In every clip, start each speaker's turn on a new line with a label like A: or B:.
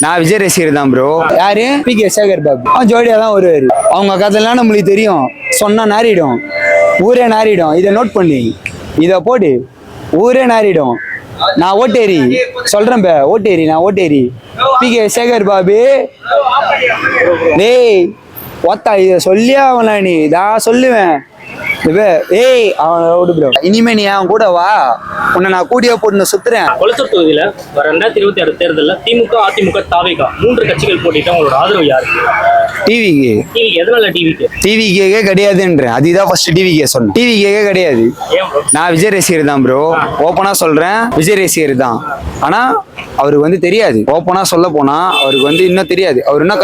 A: நான் விஜய் ரசிகர் தான் ப்ரோ. யாரு? பி.கே. சேகர் பாபு. ஜோடியா தான் வருவாரு. அவங்க கதையெல்லாம் நம்மளுக்கு தெரியும். சொன்னா நாரிடும், ஊரே நாரிடும். இதை நோட் பண்ணி இதை போடு, ஊரே நாரிடும். நான் ஓட்டேரி சொல்றேன், ஓட்டேரி நான் ஓட்டேரி. பி.கே. சேகர் பாபு டேய் ஒத்தா இதை சொல்லியா அவனா? நீ நான் சொல்லுவேன். ஏய் அவன் ப்ரோ, இனிமே நீ அவன் கூட வா, உன்னை நான் கூடிய போட்டு சுத்துறேன்.
B: கொளத்தூர் தொகுதியில 2026 தேர்தலில் திமுக, அதிமுக, தாவேகா 3 கட்சிகள் போட்டிட்டு உங்களோட ஆதரவு யாருக்கு?
A: டிவிக்கு.
B: எதனால டிவிக்கு?
A: டிவிக்கே கிடையாதுன்றேன். அதுதான் ஃபர்ஸ்ட் டிவிக்கே சொன்னேன். டிவிக்கே கிடையாது. நான் விஜய் ரசிகர் தான் ப்ரோ. ஓப்பனா சொல்றேன், விஜய் ரசிகர் தான். ஆனா அவருக்கு வந்து தெரியாது. ஓப்பனா சொல்ல போனா அவருக்கு வந்து இன்னும் தெரியாது. அவர் இன்னும்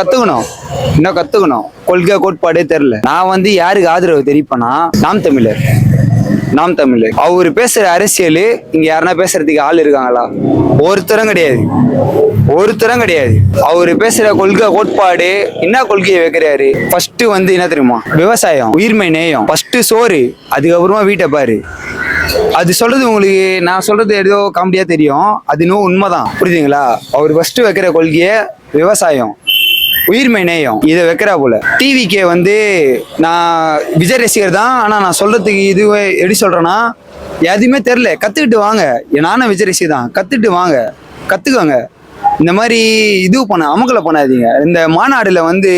A: கத்துக்கணும். கொள்கை கோட்பாடே தெரியல. நான் வந்து யாருக்கு ஆதரவு தெரிவிப்பேன்னா நாம் தமிழர். அவரு பேசுற அரசியல் இங்க யாருன்னா பேசுறதுக்கு ஆள் இருக்காங்களா? ஒருத்தரும் கிடையாது. அவரு பேசுற கொள்கை கோட்பாடு என்ன கொள்கையை வைக்கிறாரு? ஃபர்ஸ்ட் வந்து என்ன தெரியுமா? விவசாயம், உயிர்மை நேயம், ஃபர்ஸ்ட் சோறு, அதுக்கப்புறமா வீட்டை பாரு. அது சொல்றது உங்களுக்கு நான் சொல்றது ஏதோ காமெடியா தெரியும், அது இன்னும் உண்மைதான். புரியுதுங்களா? அவர் ஃபர்ஸ்ட் வைக்கிற கொள்கைய விவசாயம், உயிர்மை நேயம், இதை வைக்கிறா போல. டிவிக்கே வந்து நான் விஜய் ரசிகர் தான். ஆனா நான் சொல்றதுக்கு இது எப்படி சொல்றேன்னா, எதுவுமே தெரியல. கத்துக்கிட்டு வாங்க. நானும் விஜய் ரசிகர் தான். கத்துக்கோங்க. இந்த மாதிரி அமக்கலை பண்ணாதீங்க. இந்த மாநாடுல வந்து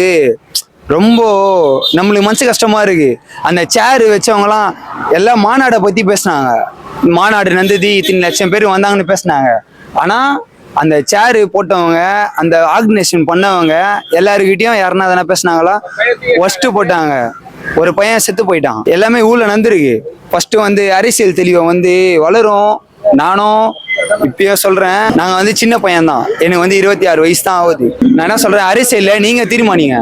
A: ரொம்ப நம்மளுக்கு மனசு கஷ்டமா இருக்கு. அந்த சேரு வச்சவங்கலாம் எல்லாம் மாநாடை பத்தி பேசினாங்க. மாநாடு நடந்தது, இத்தனை லட்சம் பேர் வந்தாங்கன்னு பேசினாங்க. ஆனா அந்த சேரு போட்டவங்க, அந்த ஆர்கனைசேஷன் பண்ணவங்க எல்லாருக்கிட்டையும் யாருன்னா தானே பேசினாங்களா? ஒஸ்ட் போட்டாங்க. ஒரு பையன் செத்து போயிட்டான். எல்லாமே ஊர்ல நடந்திருக்கு. ஃபர்ஸ்ட் வந்து அரசியல் தெளிவை வந்து வளரும். நானும் இப்பயும் சொல்றேன், நாங்க வந்து சின்ன பையன் தான். எனக்கு வந்து 26 வயசு தான் ஆகுது. நான் என்ன சொல்றேன், அரசியல்ல நீங்க தீர்மானிங்க.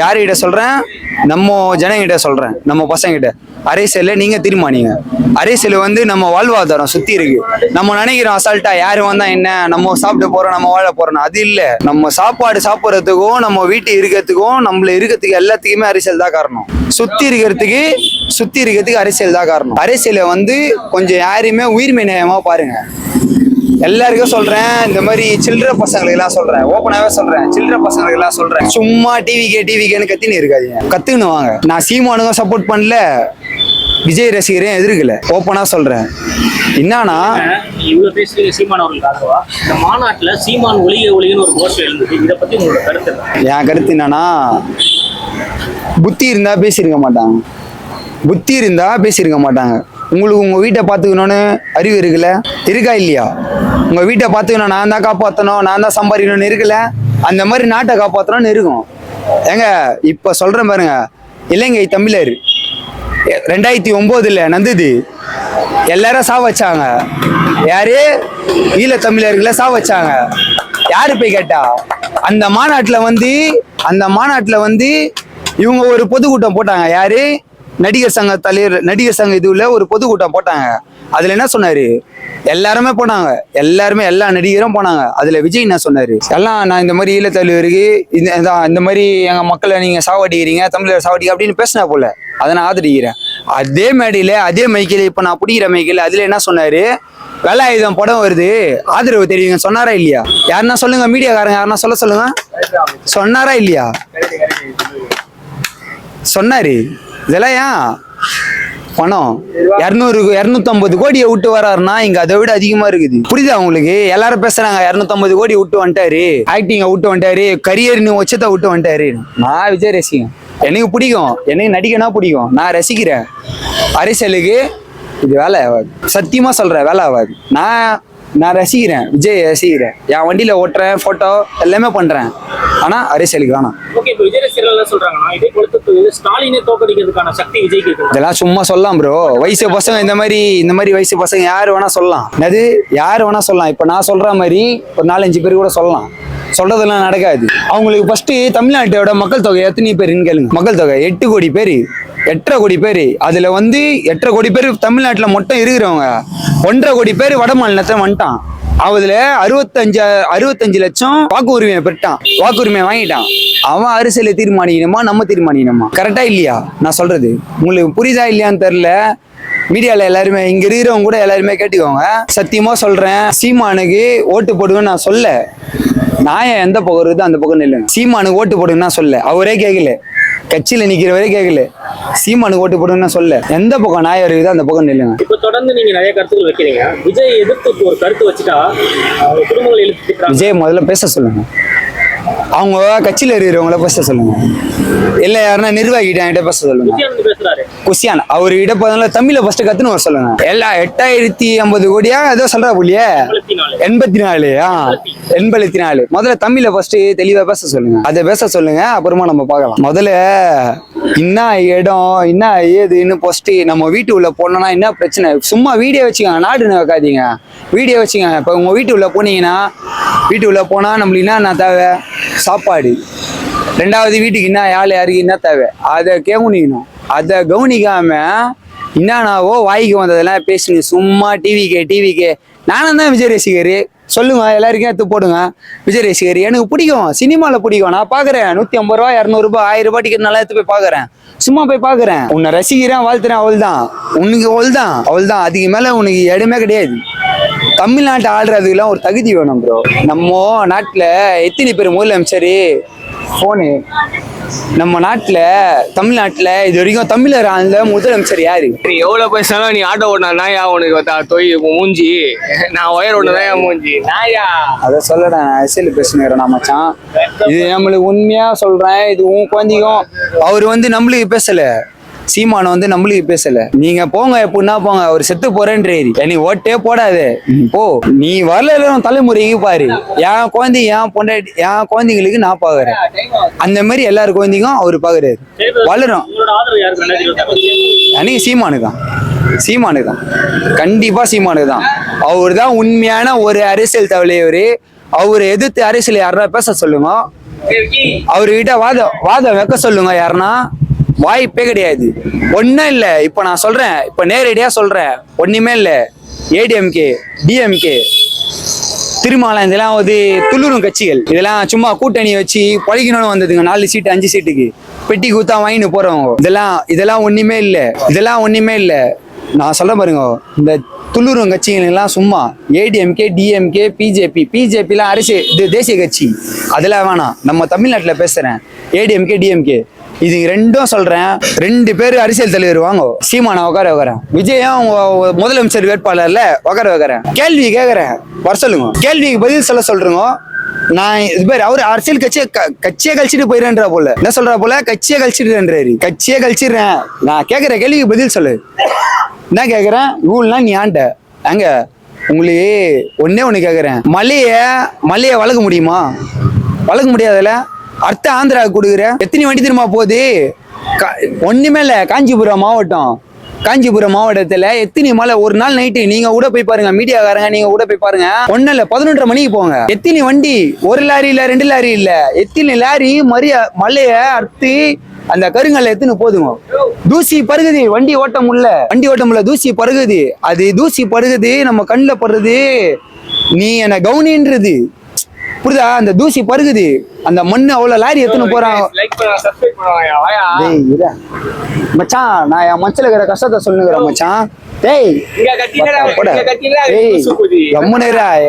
A: யாருகிட்ட சொல்றேன்? நம்ம ஜனங்கிட்ட சொல்றேன், நம்ம பசங்கிட்ட. அரசியல்ல நீங்க தீர்மானிங்க. அரசியல் வந்து நம்ம வாழ்வாதாரம் சுத்தி இருக்கு. நம்ம நினைக்கிறோம் அசால்ட்டா யாரு வந்தா என்ன, நம்ம சாப்பிட்டு போறோம், நம்ம வாழ போறோம். அது இல்ல. நம்ம சாப்பாடு சாப்பிட்றதுக்கும், நம்ம வீட்டு இருக்கிறதுக்கும், நம்மள இருக்கிறதுக்கு எல்லாத்துக்குமே அரசியல் தான் காரணம். சுத்தி இருக்கிறதுக்கு அரசியல் தான் காரணம். அரசியலை வந்து கொஞ்சம் யாரையுமே உயிர்மை நேயமா பாருங்க. எல்லாருக்கும் சொல்றேன், இந்த மாதிரி சில்லற பசங்களுக்கு எல்லாம் சொல்றேன், ஓப்பனாவே சொல்றேன், சில்லற பசங்களுக்கு எல்லாம் சொல்றேன், சும்மா டிவிக்கேன்னு கத்தின்னு இருக்காதீங்க. கத்துக்கணும் வாங்க. நான் சீமானுக்கும் சப்போர்ட் பண்ணல, விஜய் ரசிகரையும் எதிர்க்கல. ஓப்பனா சொல்றேன். என்னன்னா
B: இவ்வளவு பேசுறீங்க சீமான் அவர்களுக்கு ஆதரவா? இந்த மாநாட்டுல சீமான் ஒளிகன்னு ஒரு கோஷம் எழுந்தது. இதை பத்தி உங்களோட கருத்து?
A: என் கருத்து என்னன்னா, புத்தி இருந்தா பேசியிருக்க மாட்டாங்க. உங்களுக்கு உங்க வீட்டை பார்த்துக்கணும்னு அறிவு இருக்கா இல்லையா? உங்க வீட்டை பார்த்துக்கணும், நான் தான் காப்பாற்றணும், நான் தான் சம்பாதிக்கணும்னு இருக்குல்ல? அந்த மாதிரி நாட்டை காப்பாற்றணும்னு இருக்கும். ஏங்க இப்ப சொல்றேன் பாருங்க, இலங்கை தமிழர் 2009 நந்தது எல்லாரும் சா வச்சாங்க. யாரு? ஈழத்தமிழர்களை சா வச்சாங்க. யாரு போய் கேட்டா? அந்த மாநாட்டுல வந்து இவங்க ஒரு பொதுக்கூட்டம் போட்டாங்க. யாரு? நடிகர் சங்க தலைவர், நடிகர் சங்க இதுல ஒரு பொதுக்கூட்டம் போட்டாங்க. அதுல என்ன சொன்னாரு? எல்லாருமே போனாங்க, எல்லா நடிகரும் போனாங்க. அதுல விஜய் என்ன சொன்னாரு? எல்லாம் நான் இந்த மாதிரி ஈழத்தலைவருக்கு இந்த மாதிரி எங்க மக்களை நீங்க சாவடிக்கிறீங்க, தமிழர் சாவடிக்க அப்படின்னு பேசினா போல. அதை நான் ஆதரிக்கிறேன். அதே மேடையில, அதே மைக்கில, இப்ப நான் பிடிக்கிற மைக்கில அதுல என்ன சொன்னாரு? வேலாயுதம் படம் வருது, ஆதரவு தெரியுங்க சொன்னாரா இல்லையா? யாருன்னா சொல்லுங்க, மீடியாக்காரங்க யாருன்னா சொல்லுங்க. சொன்னாரா இல்லையா? சொன்னாரு. இதெல்லாம் ஏன் பணம் 250 கோடியை விட்டு வர்றாருன்னா இங்க அதை விட அதிகமா இருக்குது. புரியுதா உங்களுக்கு? எல்லாரும் பேசுறாங்க 250 கோடி விட்டு வந்துட்டாரு, ஆக்டிங்க விட்டு வந்துட்டாரு, கரியர்னு உச்சத்தை விட்டு வந்துட்டாரு. நான் விஜய் ரசிகன், எனக்கு பிடிக்கும், எனக்கு நடிகனா பிடிக்கும், நான் ரசிக்கிறேன். அரசியலுக்கு இது வேலை ஆகாது. சத்தியமா சொல்றேன், வேலை ஆகாது. நான் ரசிக்கிறேன், விஜய் ரசிக்கிறேன். என் வண்டியில ஓட்டுறேன், போட்டோ எல்லாமே பண்றேன். ஆனா அரசியலுக்கு வேணாம்.
B: விஜய் ரசிகர்கள் என்ன சொல்றாங்கன்னா, இதே கொளத்தூர் ஸ்டாலினை தோற்கடிக்கிறதுக்கான சக்தி விஜய்க்கு இருக்கு.
A: இதெல்லாம் சும்மா சொல்லலாம் ப்ரோ. வயசு பசங்க இந்த மாதிரி வயசு பசங்க யாரு வேணா சொல்லலாம். யாரு வேணா சொல்லலாம். இப்ப நான் சொல்ற மாதிரி ஒரு 4-5 பேர் கூட சொல்லலாம். சொல்றதெல்லாம் நடக்காது. அவங்களுக்கு ஃபர்ஸ்ட் தமிழ்நாட்டோட மக்கள் தொகை எத்தனை பேருன்னு கேளுங்க. மக்கள் தொகை 8 கோடி பேர், 8.5 கோடி பேர். அதுல வந்து 8.5 கோடி பேர் தமிழ்நாட்டுல மட்டும் இருக்கிறவங்க. 1.5 கோடி பேர் வட மாநிலத்தை வந்துட்டான். அதுல 65 லட்சம் வாக்குரிமையை பெற்றான், வாக்குரிமையை வாங்கிட்டான். அவன் அரசியலை தீர்மானிக்கணுமா, நம்ம தீர்மானிக்கணுமா? கரெக்டா இல்லையா நான் சொல்றது? உங்களுக்கு புரியுதா இல்லையான்னு தெரியல. மீடியால எல்லாருமே இங்க இருக்கிறவங்க கூட எல்லாருமே கேட்டுக்கோங்க. சத்தியமா சொல்றேன், சீமானுக்கு ஓட்டு போடுவேன்னு நான் சொல்ல. நான் எந்த பக்கம் இருக்குதோ அந்த பக்கம் நில்லுங்க. சீமானுக்கு ஓட்டு போடுன்னு நான் சொல்ல. அவரே கேட்கல, கட்சியில நிக்கிறவரே கேட்கல. சீமானுக்கு ஓட்டு போடுன்னு நான் சொல்ல. எந்த பக்கம் நாயம் இருக்குதோ அந்த பக்கம் நில்லுங்க.
B: இப்ப தொடர்ந்து நீங்க நிறைய கருத்துக்கள் வைக்கிறீங்க. விஜய் எதிர்த்து ஒரு கருத்து வச்சுட்டா அவங்க குடும்பங்கள் எழுப்பிக்கிறாங்க.
A: விஜய் முதல்ல பேச சொல்லுங்க. அவங்க கட்சியில இருக்கிறவங்கள பேச சொல்லுங்க. இல்ல யாருன்னா நிர்வாகிகிட்ட பேச சொல்லுங்க.
B: விஜய்
A: பேசுறாரு குஷியான் அவர்கிட்ட போதுல தமிழ்ல ஃபர்ஸ்ட் கத்துன்னு வர சொல்லுங்க. எல்லாம் 8050 கோடியா ஏதோ சொல்றா புள்ளியே 84 84 முதல்ல தமிழ்ல ஃபர்ஸ்ட் தெளிவா பேச சொல்லுங்க. அதை பேச சொல்லுங்க, அப்புறமா நம்ம பார்க்கலாம். முதல்ல என்ன இடம் என்ன ஏதுன்னு ஃபர்ஸ்ட் நம்ம வீட்டு உள்ள போனோம்னா என்ன பிரச்சனை, சும்மா வீடியோ வச்சுக்கோங்க, நாடுன்னு வைக்காதீங்க, வீடியோ வச்சுக்கோங்க. இப்போ உங்க வீட்டு உள்ள போனீங்கன்னா, வீட்டு உள்ள போனா நம்மளுக்கு என்ன தேவை, சாப்பாடு. ரெண்டாவது வீட்டுக்கு என்ன யாருக்கு என்ன தேவை அதை கவனிக்கணும். அதை கவனிக்காம என்னன்னாவோ வாய்க்கு வந்ததெல்லாம் பேசுங்க. சும்மா டிவிக்கே நானும் தான் விஜய் ரசிகர் சொல்லுங்க, எல்லாருக்கும் எடுத்து போடுங்க. விஜய் ரசிகர் எனக்கு பிடிக்கும், சினிமாவில் பிடிக்கும். நான் பார்க்குறேன் 150 ரூபா 200 ரூபாய் 1000 ரூபாய் டிக்கெட் நல்லா எடுத்து போய் பார்க்குறேன். சும்மா போய் பார்க்குறேன். உன்னை ரசிக்கிறேன் வாழ்த்துறேன், அவள் தான் உனக்கு அவள் தான் அதுக்கு மேலே உனக்கு இடமே கிடையாது. தமிழ்நாட்டை ஆடுறதுக்கெல்லாம் ஒரு தகுதி வேணும் ப்ரோ. நம்ம நாட்டில் எத்தனை பேர் முதலமைச்சர் ஃபோனு, நம்ம நாட்டில் தமிழ்நாட்டில் இது வரைக்கும் தமிழர் ஆண்ட முதலமைச்சர் யாரு?
C: நீ எவ்வளவு பேசினாலும் நீ ஆட்டோ ஓட்டினா உனக்கு தொய் மூஞ்சி, நான் ஒயர் ஓட்டுனா மூஞ்சி நாயா.
A: அதை சொல்ல நான் அரசியல் பேசுனேன் மச்சான். இது நம்மளுக்கு உண்மையா சொல்றேன், இது உன் குழந்தைக்கும். அவர் நம்மளுக்கு பேசல, சீமான நம்மளுக்கு பேசல. நீங்க போங்க எப்படின்னா போங்க, அவர் செத்து போறேன்றாரு. நீ ஓட்டே போடாது போ, நீ வரல தலைமுறைக்கு பாரு. என் குழந்தை என் பொண்டாட்டி என் குழந்தைங்களுக்கு நான் பாக்குறேன், அந்த மாதிரி எல்லாரும் குழந்தைக்கும் அவரு பாக்குறாரு. வளரும். அன்னைக்கு சீமானு தான் கண்டிப்பா சீமானு தான். அவரு தான் உண்மையான ஒரு அரசியல் தலைவர். அவரை எதிர்த்து அரசியல் யாரா பேச சொல்லுங்க, அவர்கிட்ட வாதம் வைக்க சொல்லுங்க. யாருன்னா வாய்ப்பே கிடையாது. ஒன்னும் இல்ல. இப்ப நான் சொல்றேன், இப்ப நேரடியா சொல்றேன், ஒண்ணுமே இல்ல. ஏடிஎம்கே டிஎம்கே திருமாவளம் இதெல்லாம் துளுரும் கட்சிகள், இதெல்லாம் சும்மா கூட்டணி வச்சு பழிக்கணும்னு வந்ததுங்க. 4 சீட்டு 5 சீட்டுக்கு பெட்டி கூத்தா வாங்கிட்டு போறவங்க. இதெல்லாம் ஒண்ணுமே இல்ல. நான் சொல்ல பாருங்க, இந்த துளுரும் கட்சிகள் எல்லாம் சும்மா ஏடிஎம்கே டிஎம்கே பிஜேபிலாம் அரசியல் தேசிய கட்சி, அதெல்லாம் வேணாம். நம்ம தமிழ்நாட்டில் பேசுறேன், ஏடிஎம்கே டிஎம்கே இது ரெண்டும் சொல்றேன். 2 பேர் அரசியல் தலைவர் வாங்க. சீமானை உட்கார வைக்கிறேன், விஜயம் முதலமைச்சர் வேட்பாளர்ல உட்கார வைக்கிறேன். கேள்வி கேட்கறேன், வர சொல்லுங்க. கேள்விக்கு பதில் சொல்றேங்க. நான் இது பேர் அவரு அரசியல் கட்சியை கழிச்சிட்டு போயிடுறா போல, என்ன சொல்றா போல, கட்சியை கழிச்சிடுறேன். நான் கேட்கிற கேள்விக்கு பதில் சொல்லு. என்ன கேட்கறேன், இவ்வளவுனா நீ ஆண்ட அங்க உங்களுக்கு ஒண்ணு கேட்கறேன். மலையை வளர்க்க முடியுமா? வளர்க்க முடியாதுல்ல. அடுத்த ஆந்திராவுக்கு கொடுக்குற எத்தனை வண்டி திரும்ப போகுது? ஒண்ணுமே இல்ல. காஞ்சிபுரம் மாவட்டத்துல எத்தனை மலை ஒரு நாள் நைட்டு நீங்க கூட போய் பாருங்க, மீடியாக்காரங்க நீங்க கூட போய் பாருங்க. ஒண்ணு இல்ல 11:30 மணிக்கு போங்க. எத்தனை வண்டி, 1 லாரி இல்ல 2 லாரி இல்ல, எத்தனை லாரி மலைய அறுத்து அந்த கருங்கல்ல எத்தனை போதுங்க. தூசி பருகுது, வண்டி ஓட்ட முடியல, தூசி பருகுது. அது தூசி பருகுது, நம்ம கண்ணில் படுறது. நீ என்ன கவுனின்றது புரியுதா? அந்த தூசி பருகுது, அந்த மண்ணு அவ்வளவு லாரி எத்தனை போறான். மச்சான், நான் என் மனசுல இருக்கிற கஷ்டத்தை சொல்லுங்கிறேன் மச்சான்.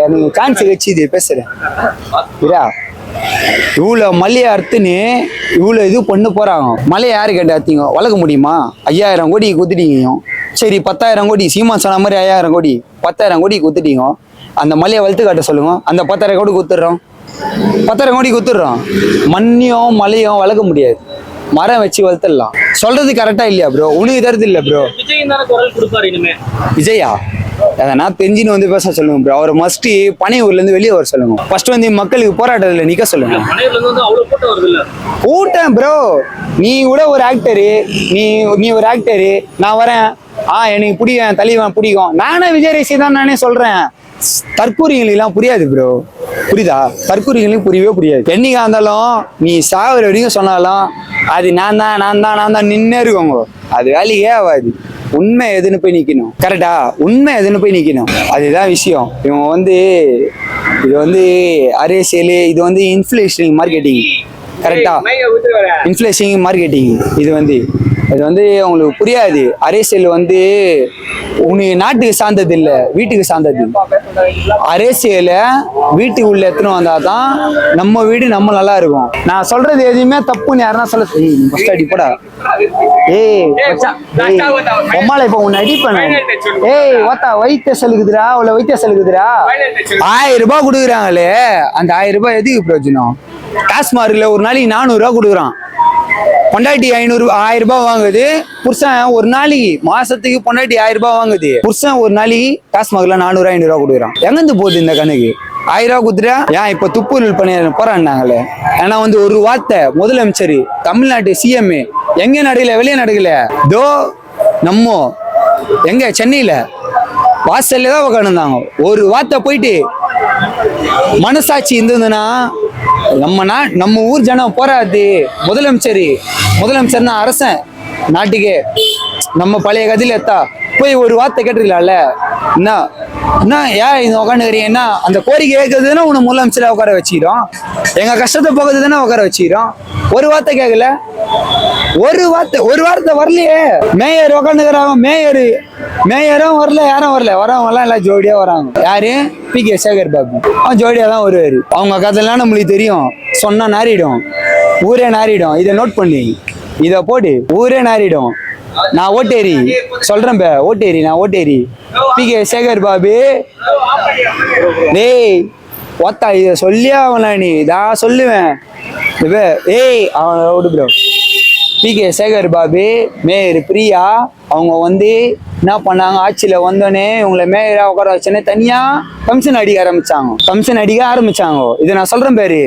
A: எனக்கு சான்ஸ் வச்சு பேசுறேன். இவ்வளவு மலையை அறுத்துன்னு இவ்வளவு இது பண்ணு போறாங்க. மலையை யாரு கேட்டு அறுத்தீங்க? வளர்க்க முடியுமா? 5000 கோடி குத்துட்டீங்க. சரி 10,000 கோடி, சீமான் சொன்ன மாதிரி 5000 கோடி 10,000 கோடி குத்துட்டீங்க. அந்த மலையை வளர்த்து காட்ட சொல்லுங்க. அந்த 10,000 கோடி குத்துடுறோம். மண்ணையும் மலையும் வளர்க்க முடியாது, மரம் வச்சு வளர்த்துடலாம். சொல்றது கரெக்டா இல்லையா ப்ரோ? உனக்கு தருது இல்ல ப்ரோ. விஜயா அதனா தெரிஞ்சுன்னு பேச சொல்லுங்க ப்ரோ. அவர் மஸ்ட் பனையூர்ல இருந்து வெளியே வர சொல்லுங்க. ஃபர்ஸ்ட் மக்களுக்கு போராட்டத்துல நிக்க சொல்லுங்க. கூட்டம் ப்ரோ, நீ கூட ஒரு ஆக்டரு, நீ ஒரு ஆக்டரு, நான் வரேன். எனக்கு பிடிக்கும், தலைவன் பிடிக்கும். நானே விஜய் ரசிகர் தான் நானே சொல்றேன். தற்கூரிகளுக்கெல்லாம் புரியாது ப்ரோ, புரியுதா? தற்கூரிகளுக்கு புரியவே புரியாது. என்னைக்கா இருந்தாலும் நீ சாகுற வரைக்கும் சொன்னாலும் அது நான் தான் நின்னே இருக்கோங்க. அது வேலையே ஆகாது. உண்மை எதுன்னு போய் நிக்கணும். கரெக்டா? உண்மை எதுன்னு போய் நிக்கணும். அதுதான் விஷயம். இவன் இது அரசியல், இது இன்ஃப்ளேஷன் மார்க்கெட்டிங். கரெக்டா? Inflation marketing. இது இது வந்து உங்களுக்கு புரியாது. அரசியல் வந்து உனக்கு நாட்டுக்கு சார்ந்தது இல்லை, வீட்டுக்கு சார்ந்தது. அரசியலை வீட்டுக்கு உள்ள எடுத்துன்னு வந்தாதான் நம்ம வீடு நம்ம நல்லா இருக்கும். நான் சொல்றது எதுவுமே தப்புன்னு யாருன்னா சொல்ல ஃபர்ஸ்ட் அடி போடா. உம்மால இப்ப உன்னை அடிப்பேன். ஓத்தா வைத்திய செலுக்குதுடா, அவ்வளவு வைத்திய செலுக்குதுடா. 1000 ரூபாய் கொடுக்குறாங்களே, அந்த 1000 ரூபாய் எதுக்கு பிரயோஜனம்? டாஸ்மார்க்ல ஒரு நாளைக்கு 400 ரூபாய் கொடுக்குறான். பொண்டாட்டி 1000 ரூபாய் வாங்குது. புருஷன் ஒரு நாளைக்கு மாசத்துக்கு பொண்டாட்டி 1000 ரூபாய் வாங்குது. புருஷன் ஒரு நாளைக்கு டாஸ்மார்க்ல 400 500 ரூபாய் கொடுக்குறான். எங்கிருந்து போகுது இந்த கணக்கு? 1000 ரூபாய் கொடுத்துட்டா ஏன் இப்ப துப்புரல் பண்ணி போறான்னாங்களே. ஏன்னா வந்து ஒரு வார்த்தை முதலமைச்சர், தமிழ்நாட்டு சிஎம் எங்க நடக்கல, வெளியே நடக்கல. தோ நம்ம எங்க சென்னையில வாசல்ல தான் உட்காந்துருந்தாங்க. ஒரு வார்த்தை போயிட்டு மனசாட்சி இருந்ததுன்னா நம்ம ஊர் ஜனம் போராது. முதலமைச்சர்னா அரசன் நாட்டுக்கே. நம்ம பழைய கதையில எத்தா போய் ஒரு வார்த்தை கேட்டுக்கலாம்ல. என்ன ஏன் இது உட்காந்துக்கிறீங்க? என்ன அந்த கோரிக்கை கேட்கறதுன்னா உன்னை முதலமைச்சரை உட்கார வச்சுக்கிறோம். எங்க கஷ்டத்தை போகிறது தானே உட்கார வச்சுக்கிறோம். ஒரு வார்த்தை கேட்கல. ஒரு வார்த்தை வரலையே. மேயர் உட்காந்துக்கிறாங்க. மேயரும் வரல, யாரும் வரல. வரவங்க எல்லாம் ஜோடியா வராங்க. யாரு? PK சேகர் பாபு. அவன் ஜோடியா தான் வருவாரு. அவங்க கதையெல்லாம் நம்மளுக்கு தெரியும். சொன்னா நாரிடும், ஊரே நாரிடும். இதை நோட் பண்ணி இதை போடு, ஊரே நாரிடும். நான் ஓட்டேரி சொல்றேன், ஓட்டேரி நான் ஓட்டேரி. PK சேகர் பாபு டேய் ஓத்தா இதை சொல்லியா அவனா? நீ நான் சொல்லுவேன். அவன் விடு bro. PK Shekar Babu, mayor Priya அவங்க வந்து என்ன பண்ணாங்க? ஆட்சியில வந்தோடனே இவங்களை மேயரா உட்கார வச்சோன்னே தனியா கமிஷன் அடிக்க ஆரம்பிச்சாங்க. இதை நான் சொல்றேன் பேரு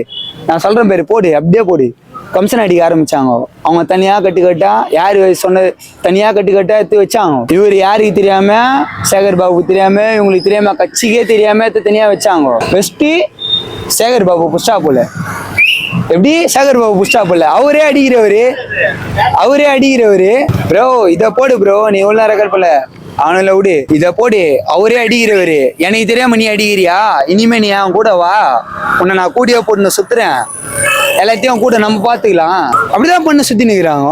A: போடு, அப்படியே போடு. கமிஷன் அடிக்க ஆரம்பிச்சாங்க. அவங்க தனியா கட்டுக்கட்டா, யாரு சொன்னது தனியா கட்டுக்கட்டா எடுத்து வச்சாங்க. இவர் யாருக்கு தெரியாம, சேகர் பாபுக்கு தெரியாம, இவங்களுக்கு தெரியாம, கட்சிக்கே தெரியாம தனியா வச்சாங்க. ஃபர்ஸ்ட் சேகர் பாபு புஷ்டா போல. எப்படி சேகர் பாபு புஷ்டா போல? அவரே அடிக்கிறவரு. ப்ரோ இதை போடு ப்ரோ. நீ எவ்வளவு நேரம் ரெக்கார்ட் பண்ணல? அவனில் விடு, இதை போடு. அவரே அடிக்கிறவரு. எனக்கு தெரியாம நீ அடிக்கிறியா? இனிமே நீ அவன் கூட வா, உன்னை நான் கூடிய போட்டு சுத்துறேன். எல்லாத்தையும் கூட நம்ம பாத்துக்கலாம். அப்படிதான் பண்ண சுத்தி நிக்கிறாங்க.